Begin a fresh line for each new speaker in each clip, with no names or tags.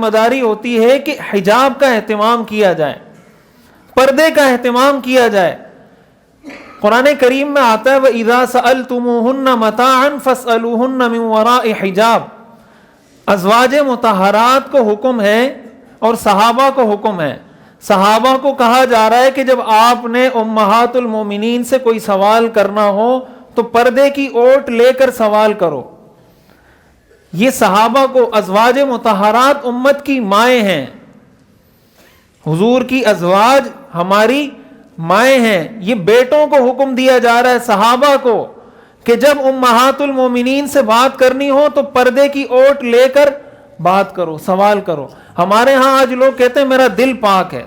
ذمہ داری ہوتی ہے کہ حجاب کا اہتمام کیا جائے، پردے کا اہتمام کیا جائے۔ قرآن کریم میں آتا ہے وَإِذَا سَأَلْتُمُوهُنَّ مَتَاعًا فَاسْأَلُوهُنَّ مِنْ وَرَاءِ حِجَاب۔ ازواج مطہرات کو حکم ہے اور صحابہ کو حکم ہے۔ صحابہ کو کہا جا رہا ہے کہ جب آپ نے امہات المومنین سے کوئی سوال کرنا ہو تو پردے کی اوٹ لے کر سوال کرو۔ یہ صحابہ کو، ازواج مطہرات امت کی مائیں ہیں، حضور کی ازواج ہماری مائیں ہیں۔ یہ بیٹوں کو حکم دیا جا رہا ہے، صحابہ کو، کہ جب امہات المومنین سے بات کرنی ہو تو پردے کی اوٹ لے کر بات کرو، سوال کرو۔ ہمارے ہاں آج لوگ کہتے ہیں میرا دل پاک ہے،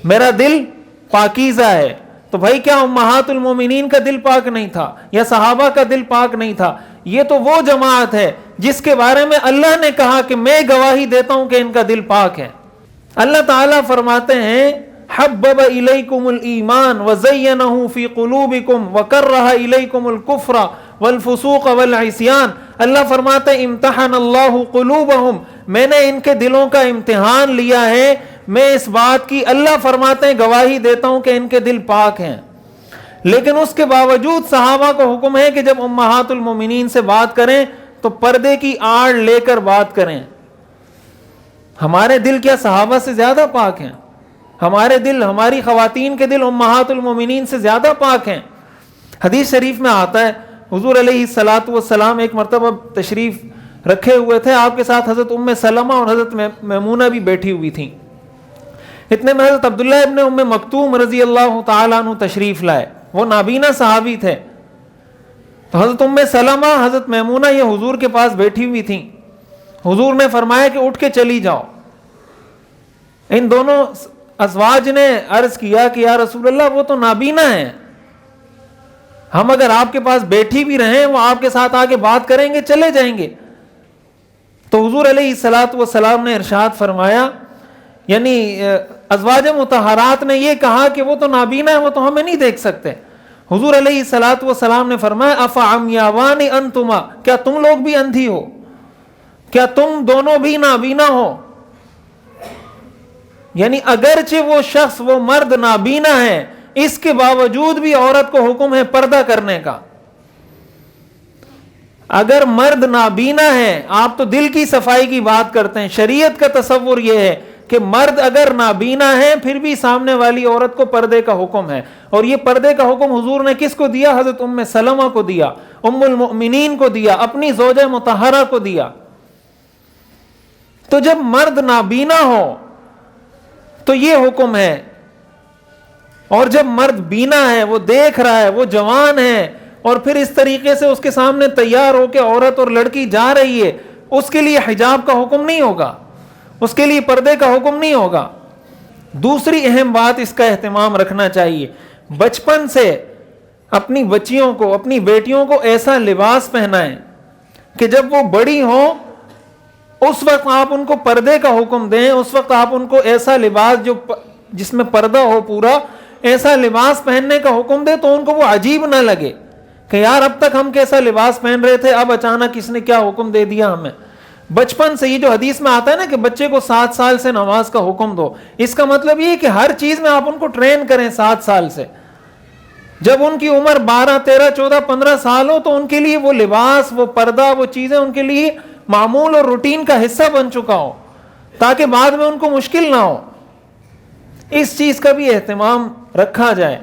میرا دل پاکیزہ ہے۔ تو بھائی کیا امہات المومنین کا دل پاک نہیں تھا یا صحابہ کا دل پاک نہیں تھا؟ یہ تو وہ جماعت ہے جس کے بارے میں اللہ نے کہا کہ میں گواہی دیتا ہوں کہ ان کا دل پاک ہے۔ اللہ تعالیٰ فرماتے ہیں حبب الیکم الایمان وزینہ فی قلوبکم وکرہ الیکم الکفر والفسوق والعصیان۔ اللہ فرماتے ہیں امتحن اللہ قلوبہم، میں نے ان کے دلوں کا امتحان لیا ہے، میں اس بات کی، اللہ فرماتے ہیں، گواہی دیتا ہوں کہ ان کے دل پاک ہیں۔ لیکن اس کے باوجود صحابہ کو حکم ہے کہ جب امہات المومنین سے بات کریں تو پردے کی آڑ لے کر بات کریں۔ ہمارے دل کیا صحابہ سے زیادہ پاک ہیں؟ ہمارے دل، ہماری خواتین کے دل امہات المومنین سے زیادہ پاک ہیں۔ حدیث شریف میں آتا ہے حضور علیہ الصلاۃ والسلام ایک مرتبہ تشریف رکھے ہوئے تھے، آپ کے ساتھ حضرت ام سلمہ اور حضرت میمونہ بھی بیٹھی ہوئی تھیں۔ اتنے میں حضرت عبداللہ ابن ام مکتوم رضی اللہ تعالیٰ عنہ تشریف لائے، وہ نابینا صحابی تھے۔ تو حضرت ام سلمہ، حضرت میمونہ یہ حضور کے پاس بیٹھی ہوئی تھیں۔ حضور نے فرمایا کہ اٹھ کے چلی جاؤ۔ ان دونوں ازواج نے عرض کیا کہ یا رسول اللہ وہ تو نابینا ہیں، ہم اگر آپ کے پاس بیٹھی بھی رہیں وہ آپ کے ساتھ آگے بات کریں گے، چلے جائیں گے۔ تو حضور علیہ الصلاۃ والسلام نے ارشاد فرمایا، یعنی ازواج مطہرات نے یہ کہا کہ وہ تو نابینا ہے، وہ تو ہمیں نہیں دیکھ سکتے۔ حضور علیہ الصلاۃ والسلام نے فرمایا افعمیاوان انتما، کیا تم لوگ بھی اندھی ہو؟ کیا تم دونوں بھی نابینا ہو؟ یعنی اگرچہ وہ شخص، وہ مرد نابینا ہے، اس کے باوجود بھی عورت کو حکم ہے پردہ کرنے کا۔ اگر مرد نابینا ہے، آپ تو دل کی صفائی کی بات کرتے ہیں، شریعت کا تصور یہ ہے کہ مرد اگر نابینا ہے پھر بھی سامنے والی عورت کو پردے کا حکم ہے۔ اور یہ پردے کا حکم حضور نے کس کو دیا؟ حضرت ام سلمہ کو دیا، ام المؤمنین کو دیا، اپنی زوجہ مطہرہ کو دیا۔ تو جب مرد نابینا ہو تو یہ حکم ہے، اور جب مرد بینا ہے، وہ دیکھ رہا ہے، وہ جوان ہے، اور پھر اس طریقے سے اس کے سامنے تیار ہو کے عورت اور لڑکی جا رہی ہے، اس کے لیے حجاب کا حکم نہیں ہوگا، اس کے لیے پردے کا حکم نہیں ہوگا۔ دوسری اہم بات اس کا اہتمام رکھنا چاہیے، بچپن سے اپنی بچیوں کو، اپنی بیٹیوں کو ایسا لباس پہنائیں کہ جب وہ بڑی ہوں اس وقت آپ ان کو پردے کا حکم دیں، اس وقت آپ ان کو ایسا لباس جس میں پردہ ہو پورا، ایسا لباس پہننے کا حکم دیں تو ان کو وہ عجیب نہ لگے کہ یار اب تک ہم کیسا لباس پہن رہے تھے، اب اچانک اس نے کیا حکم دے دیا ہمیں۔ بچپن سے، یہ جو حدیث میں آتا ہے نا کہ بچے کو 7 سال سے نماز کا حکم دو، اس کا مطلب یہ ہے کہ ہر چیز میں آپ ان کو ٹرین کریں 7 سال سے۔ جب ان کی عمر 12 13 14 15 سال ہو تو ان کے لیے وہ لباس، وہ پردہ، وہ چیزیں ان کے لیے معمول اور روٹین کا حصہ بن چکا ہو، تاکہ بعد میں ان کو مشکل نہ ہو۔ اس چیز کا بھی اہتمام رکھا جائے۔